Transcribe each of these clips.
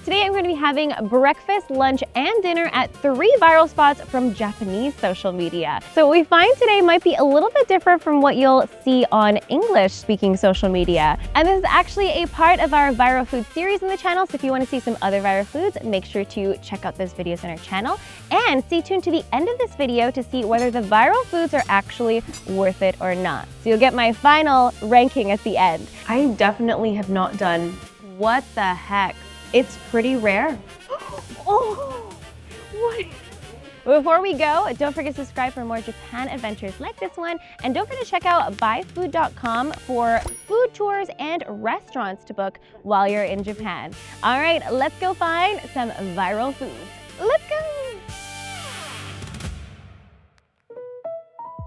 Today I'm going to be having breakfast, lunch, and dinner at 3 viral spots from Japanese social media. So what we find today might be a little bit different from what you'll see on English-speaking social media. And this is actually a part of our viral food series on the channel, so if you want to see some other viral foods, make sure to check out those videos on our channel. And stay tuned to the end of this video to see whether the viral foods are actually worth it or not. So you'll get my final ranking at the end. I definitely have not done. What the heck? It's pretty rare. Oh, what? Before we go, don't forget to subscribe for more Japan adventures like this one. And don't forget to check out byfood.com for food tours and restaurants to book while you're in Japan. All right, let's go find some viral foods. Let's go.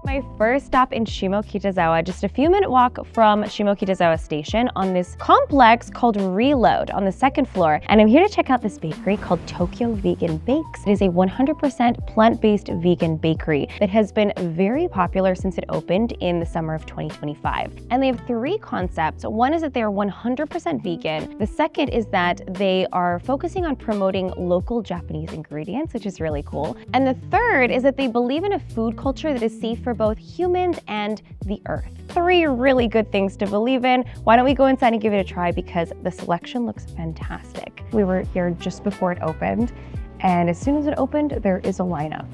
My first stop in Shimo Kitazawa, just a few-minute walk from Shimo Kitazawa station on this complex called Reload on the 2nd floor. And I'm here to check out this bakery called Tokyo Vegan Bakes. It is a 100% plant-based vegan bakery that has been very popular since it opened in the summer of 2025. And they have 3 concepts. One is that they are 100% vegan. The second is that they are focusing on promoting local Japanese ingredients, which is really cool. And the third is that they believe in a food culture that is safe for both humans and the earth. 3 really good things to believe in. Why don't we go inside and give it a try, because the selection looks fantastic. We were here just before it opened, and as soon as it opened, there is a lineup.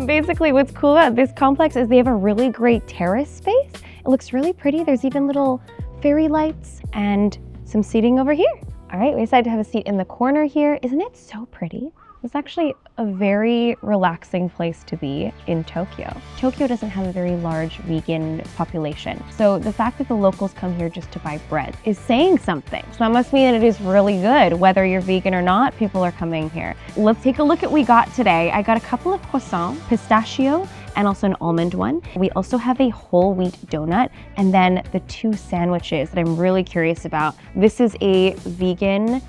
Basically, what's cool about this complex is they have a really great terrace space. It looks really pretty. There's even little fairy lights and some seating over here. All right, we decided to have a seat in the corner here. Isn't it so pretty? It's actually a very relaxing place to be in Tokyo. Tokyo doesn't have a very large vegan population, so the fact that the locals come here just to buy bread is saying something. So that must mean that it is really good. Whether you're vegan or not, people are coming here. Let's take a look at what we got today. I got a couple of croissants, pistachio, and also an almond one. We also have a whole wheat donut, and then the 2 sandwiches that I'm really curious about. This is a vegan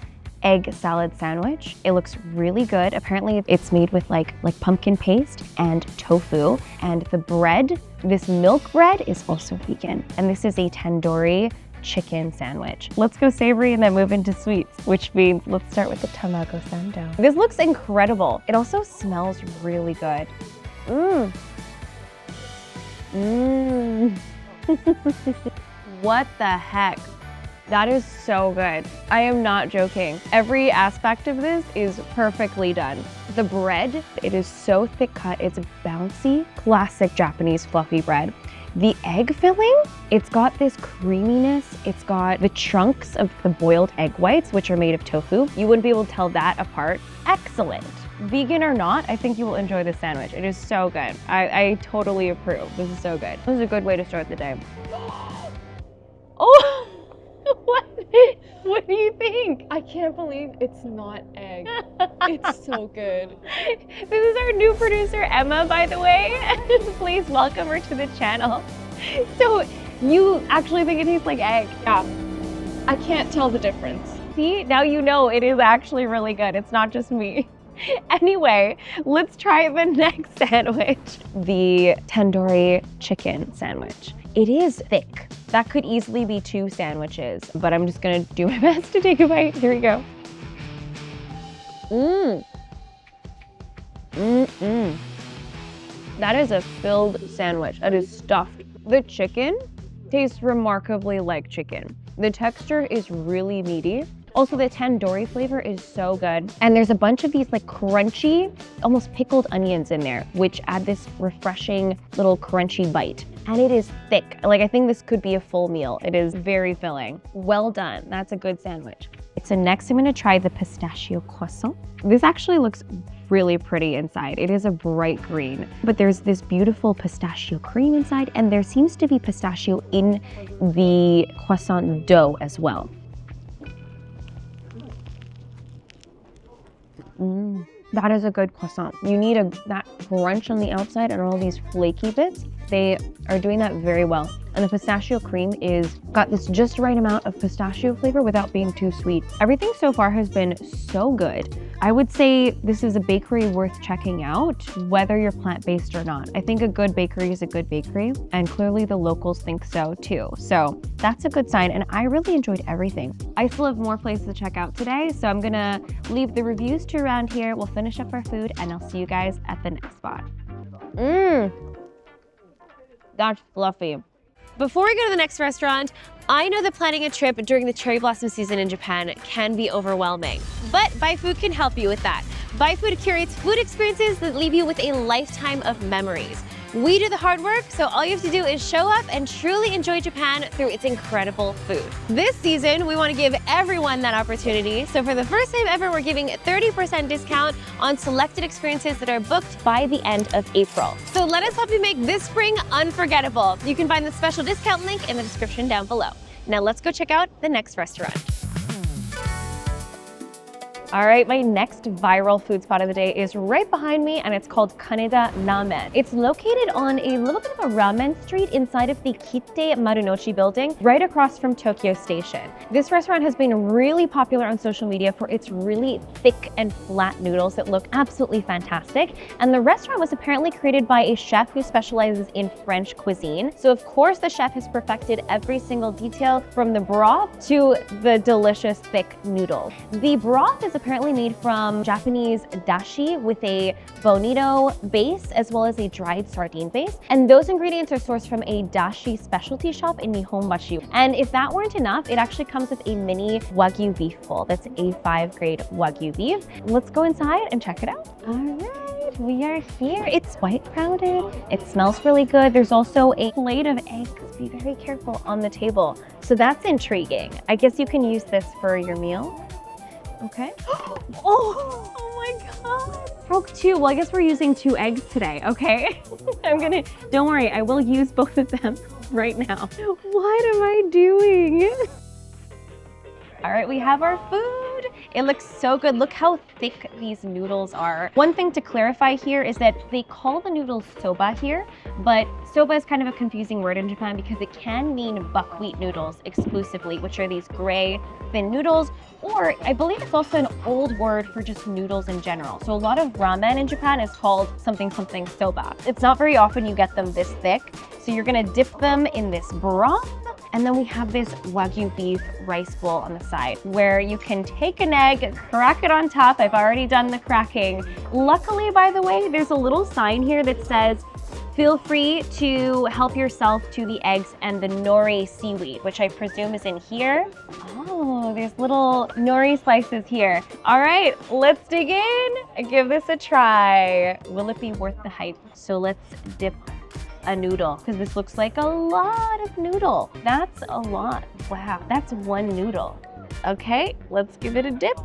egg salad sandwich. It looks really good. Apparently it's made with like pumpkin paste and tofu. And the bread, this milk bread, is also vegan. And this is a tandoori chicken sandwich. Let's go savory and then move into sweets, which means let's start with the tamago sando. This looks incredible. It also smells really good. Mmm. Mmm. What the heck? That is so good. I am not joking. Every aspect of this is perfectly done. The bread, it is so thick cut. It's bouncy, classic Japanese fluffy bread. The egg filling, it's got this creaminess. It's got the chunks of the boiled egg whites, which are made of tofu. You wouldn't be able to tell that apart. Excellent. Vegan or not, I think you will enjoy this sandwich. It is so good. I totally approve. This is so good. This is a good way to start the day. Oh! What do you think? I can't believe it's not egg. It's so good. This is our new producer, Emma, by the way. Please welcome her to the channel. So you actually think it tastes like egg? Yeah. I can't tell the difference. See, now you know it is actually really good. It's not just me. Anyway, let's try the next sandwich. The tandoori chicken sandwich. It is thick. That could easily be 2 sandwiches, but I'm just gonna do my best to take a bite. Here we go. Mmm. Mmm. That is a filled sandwich. That is stuffed. The chicken tastes remarkably like chicken. The texture is really meaty. Also, the tandoori flavor is so good. And there's a bunch of these like crunchy, almost pickled onions in there, which add this refreshing little crunchy bite. And it is thick. Like, I think this could be a full meal. It is very filling. Well done. That's a good sandwich. So next I'm gonna try the pistachio croissant. This actually looks really pretty inside. It is a bright green, but there's this beautiful pistachio cream inside, and there seems to be pistachio in the croissant dough as well. That is a good croissant. You need that crunch on the outside and all these flaky bits. They are doing that very well. And the pistachio cream is got this just right amount of pistachio flavor without being too sweet. Everything so far has been so good. I would say this is a bakery worth checking out, whether you're plant-based or not. I think a good bakery is a good bakery, and clearly the locals think so too. So that's a good sign, and I really enjoyed everything. I still have more places to check out today, so I'm gonna leave the reviews to around here. We'll finish up our food, and I'll see you guys at the next spot. That's fluffy. Before we go to the next restaurant, I know that planning a trip during the cherry blossom season in Japan can be overwhelming, but byFood can help you with that. byFood curates food experiences that leave you with a lifetime of memories. We do the hard work, so all you have to do is show up and truly enjoy Japan through its incredible food. This season, we want to give everyone that opportunity, so for the first time ever, we're giving a 30% discount on selected experiences that are booked by the end of April. So let us help you make this spring unforgettable. You can find the special discount link in the description down below. Now let's go check out the next restaurant. All right, my next viral food spot of the day is right behind me, and it's called Kaneda Ramen. It's located on a little bit of a ramen street inside of the Kite Marunouchi building, right across from Tokyo Station. This restaurant has been really popular on social media for its really thick and flat noodles that look absolutely fantastic. And the restaurant was apparently created by a chef who specializes in French cuisine. So of course the chef has perfected every single detail from the broth to the delicious thick noodle. The broth is apparently made from Japanese dashi with a bonito base as well as a dried sardine base. And those ingredients are sourced from a dashi specialty shop in Nihonbashi. And if that weren't enough, it actually comes with a mini Wagyu beef bowl. That's A5 grade Wagyu beef. Let's go inside and check it out. All right, we are here. It's quite crowded. It smells really good. There's also a plate of eggs. Be very careful on the table. So that's intriguing. I guess you can use this for your meal. Okay. Oh my God. Broke two. Well, I guess we're using 2 eggs today, okay? Don't worry, I will use both of them right now. What am I doing? All right, we have our food. It looks so good. Look how thick these noodles are. One thing to clarify here is that they call the noodles soba here, but soba is kind of a confusing word in Japan because it can mean buckwheat noodles exclusively, which are these gray, thin noodles, or I believe it's also an old word for just noodles in general. So a lot of ramen in Japan is called something soba. It's not very often you get them this thick. So you're gonna dip them in this broth. And then we have this Wagyu beef rice bowl on the side where you can take an egg, crack it on top. I've already done the cracking. Luckily, by the way, there's a little sign here that says, feel free to help yourself to the eggs and the nori seaweed, which I presume is in here. Oh, there's little nori slices here. All right, let's dig in and give this a try. Will it be worth the hype? So let's dip a noodle, because this looks like a lot of noodle. That's a lot. Wow, that's one noodle. Okay, let's give it a dip.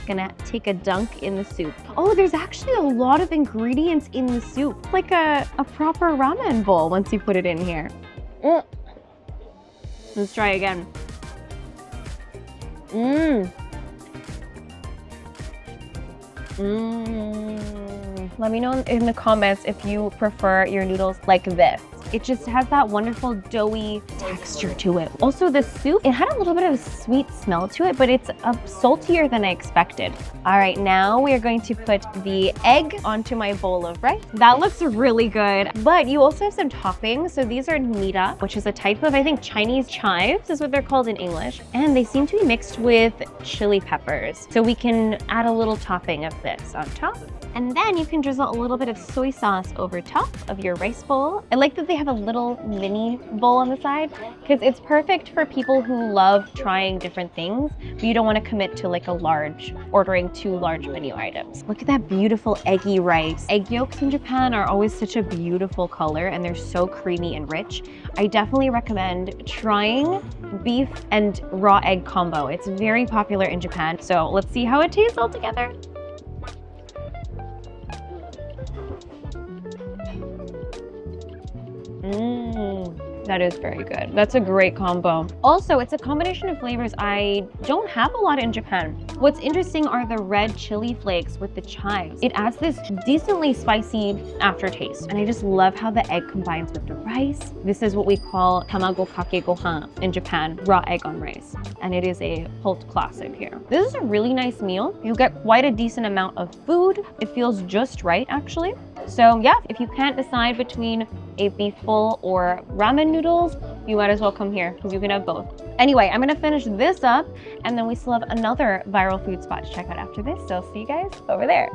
Gonna take a dunk in the soup. Oh, there's actually a lot of ingredients in the soup. It's like a proper ramen bowl once you put it in here. Let's try again. Let me know in the comments if you prefer your noodles like this. It just has that wonderful doughy texture to it. Also the soup, it had a little bit of a sweet smell to it, but it's saltier than I expected. All right, now we are going to put the egg onto my bowl of rice. That looks really good, but you also have some toppings. So these are nira, which is a type of, I think, Chinese chives is what they're called in English. And they seem to be mixed with chili peppers. So we can add a little topping of this on top. And then you can drizzle a little bit of soy sauce over top of your rice bowl. I like that they have a little mini bowl on the side because it's perfect for people who love trying different things, but you don't want to commit to like ordering 2 large menu items. Look at that beautiful eggy rice. Egg yolks in Japan are always such a beautiful color and they're so creamy and rich. I definitely recommend trying beef and raw egg combo. It's very popular in Japan. So let's see how it tastes all together. That is very good. That's a great combo. Also, it's a combination of flavors I don't have a lot in Japan. What's interesting are the red chili flakes with the chives. It adds this decently spicy aftertaste. And I just love how the egg combines with the rice. This is what we call tamago kake gohan in Japan, raw egg on rice. And it is a cult classic here. This is a really nice meal. You get quite a decent amount of food. It feels just right, actually. So yeah, if you can't decide between a beef bowl or ramen noodles, you might as well come here because you can have both. Anyway, I'm gonna finish this up and then we still have another viral food spot to check out after this. So see you guys over there.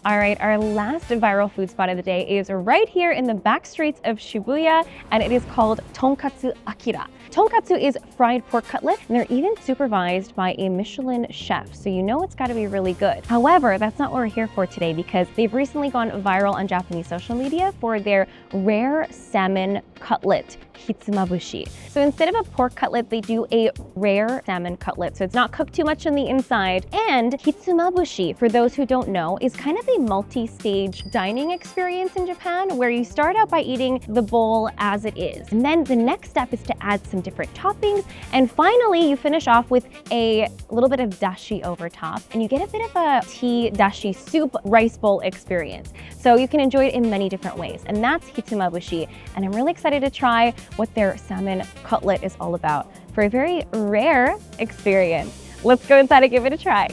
All right, our last viral food spot of the day is right here in the back streets of Shibuya, and it is called Tonkatsu Akira. Tonkatsu is fried pork cutlet, and they're even supervised by a Michelin chef, so you know it's gotta be really good. However, that's not what we're here for today because they've recently gone viral on Japanese social media for their rare salmon cutlet, hitsumabushi. So instead of a pork cutlet, they do a rare salmon cutlet, so it's not cooked too much on the inside. And hitsumabushi, for those who don't know, is kind of a multi-stage dining experience in Japan where you start out by eating the bowl as it is. And then the next step is to add some different toppings. And finally, you finish off with a little bit of dashi over top. And you get a bit of a tea dashi soup rice bowl experience. So you can enjoy it in many different ways. And that's hitsumabushi. And I'm really excited to try what their salmon cutlet is all about for a very rare experience. Let's go inside and give it a try.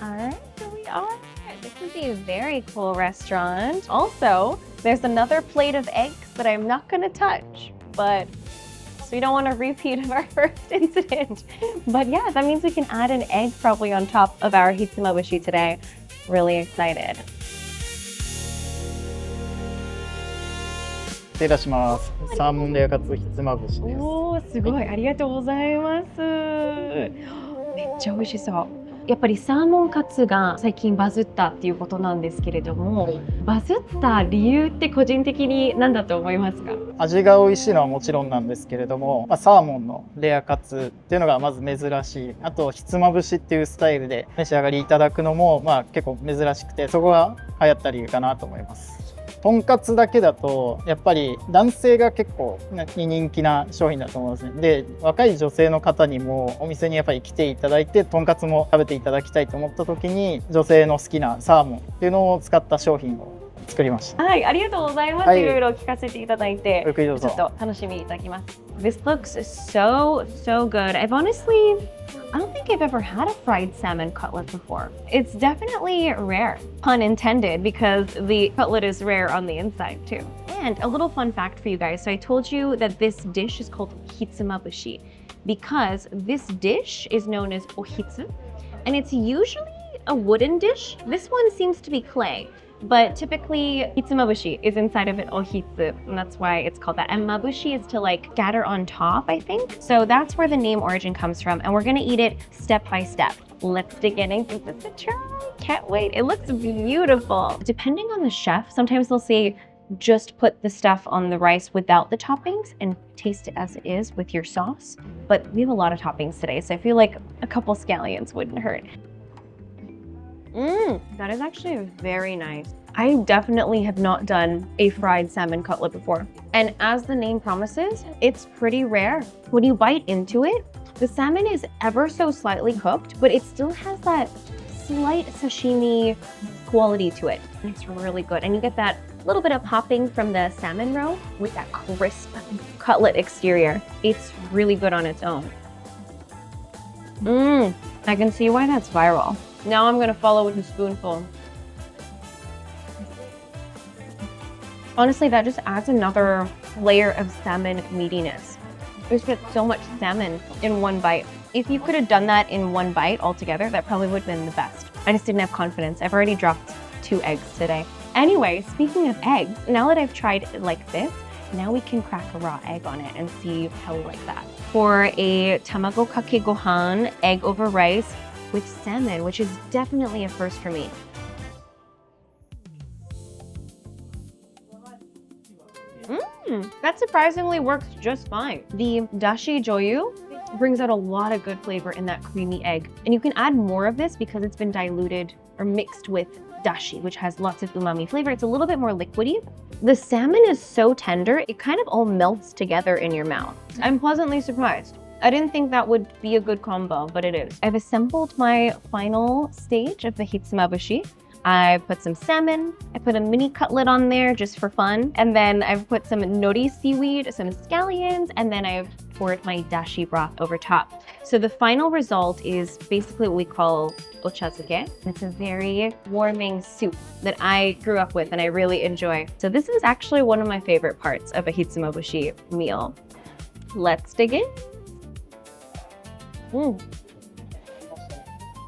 All right, here we are. This is a very cool restaurant. Also, there's another plate of eggs that I'm not gonna touch, but so you don't want a repeat of our first incident. But yeah, that means we can add an egg probably on top of our hitsumabushi today. Really excited. 失礼いたします。サーモンレアカツひつまぶしです。おー、すごい。ありがとうございます。めっちゃ美味しそう。やっぱりサーモンカツが最近バズったっていうことなんですけれども、バズった理由って個人的に何だと思いますか？味が美味しいのはもちろんなんですけれども、サーモンのレアカツっていうのがまず珍しい。あとひつまぶしっていうスタイルで召し上がりいただくのも結構珍しくて、そこが流行った理由かなと思います。とんかつだけだとやっぱり男性が結構人気な商品だと思うんですね。で、若い女性の方にもお店にやっぱり来ていただいてとんかつも食べていただきたいと思った時に女性の好きなサーモンっていうのを使った商品を作りました。はい、ありがとうございます。はい、いろいろ聞かせていただいて、ゆっくりどうぞ。ちょっと楽しみいただきます。This looks so good. I don't think I've ever had a fried salmon cutlet before. It's definitely rare, pun intended, because the cutlet is rare on the inside too. And a little fun fact for you guys. So I told you that this dish is called hitsumabushi because this dish is known as ohitsu, and it's usually a wooden dish. This one seems to be clay. But typically, hitsumabushi is inside of an ohitsu, and that's why it's called that. And mabushi is to like scatter on top, I think. So that's where the name origin comes from, and we're gonna eat it step by step. Let's dig in and give this a try. Can't wait. It looks beautiful. Depending on the chef, sometimes they'll say, just put the stuff on the rice without the toppings and taste it as it is with your sauce. But we have a lot of toppings today, so I feel like a couple scallions wouldn't hurt. That is actually very nice. I definitely have not done a fried salmon cutlet before. And as the name promises, it's pretty rare. When you bite into it, the salmon is ever so slightly cooked, but it still has that slight sashimi quality to it. It's really good. And you get that little bit of popping from the salmon roe with that crisp cutlet exterior. It's really good on its own. I can see why that's viral. Now I'm gonna follow with a spoonful. Honestly, that just adds another layer of salmon meatiness. There's just so much salmon in one bite. If you could have done that in one bite altogether, that probably would have been the best. I just didn't have confidence. I've already dropped 2 eggs today. Anyway, speaking of eggs, now that I've tried it like this, now we can crack a raw egg on it and see how we like that. For a tamago kake gohan, egg over rice, with salmon, which is definitely a first for me. That surprisingly works just fine. The dashi joyu brings out a lot of good flavor in that creamy egg. And you can add more of this because it's been diluted or mixed with dashi, which has lots of umami flavor. It's a little bit more liquidy, The salmon is so tender, it kind of all melts together in your mouth. I'm pleasantly surprised. I didn't think that would be a good combo, but it is. I've assembled my final stage of the hitsumabushi. I put some salmon, I put a mini cutlet on there just for fun, and then I've put some nori seaweed, some scallions, and then I've poured my dashi broth over top. So the final result is basically what we call ochazuke. It's a very warming soup that I grew up with and I really enjoy. So this is actually one of my favorite parts of a hitsumabushi meal. Let's dig in.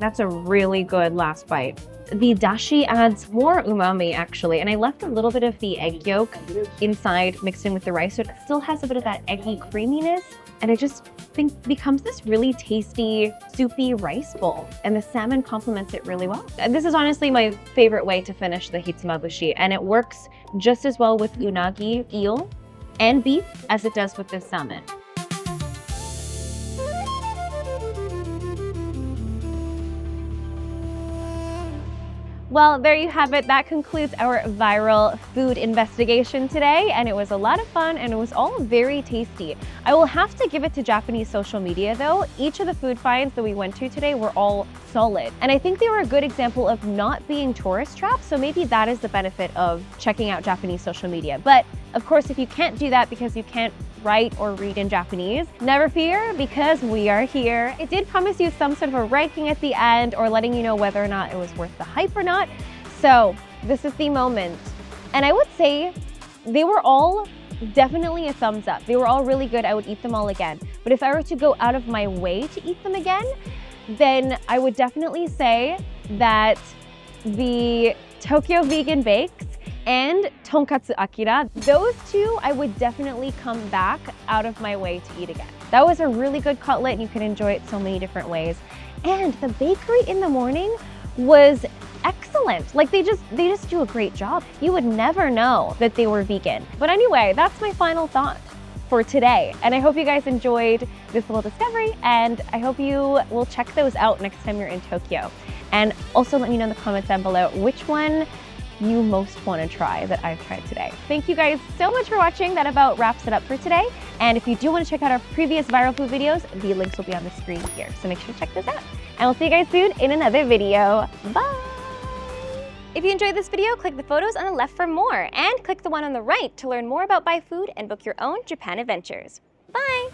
That's a really good last bite. The dashi adds more umami actually, and I left a little bit of the egg yolk inside mixed in with the rice, so it still has a bit of that eggy creaminess, and I just think becomes this really tasty, soupy rice bowl, and the salmon complements it really well. This is honestly my favorite way to finish the hitsumabushi, and it works just as well with unagi, eel, and beef as it does with this salmon. Well, there you have it. That concludes our viral food investigation today, and it was a lot of fun and it was all very tasty. I will have to give it to Japanese social media though. Each of the food finds that we went to today were all solid, and I think they were a good example of not being tourist traps, so maybe that is the benefit of checking out Japanese social media. But of course, if you can't do that because you can't write or read in Japanese, never fear, because we are here. It did promise you some sort of a ranking at the end or letting you know whether or not it was worth the hype or not. So this is the moment. And I would say they were all definitely a thumbs up. They were all really good. I would eat them all again. But if I were to go out of my way to eat them again, then I would definitely say that the Tokyo Vegan Bakes and Tonkatsu Akira, those two I would definitely come back out of my way to eat again. That was a really good cutlet and you can enjoy it so many different ways. And the bakery in the morning was excellent. Like they just do a great job. You would never know that they were vegan. But anyway, that's my final thought for today. And I hope you guys enjoyed this little discovery, and I hope you will check those out next time you're in Tokyo. And also let me know in the comments down below which one you most want to try that I've tried today. Thank you guys so much for watching. That about wraps it up for today. And if you do want to check out our previous viral food videos, the links will be on the screen here. So make sure to check those out. And we'll see you guys soon in another video. Bye! If you enjoyed this video, click the photos on the left for more, and click the one on the right to learn more about byFood and book your own Japan adventures. Bye!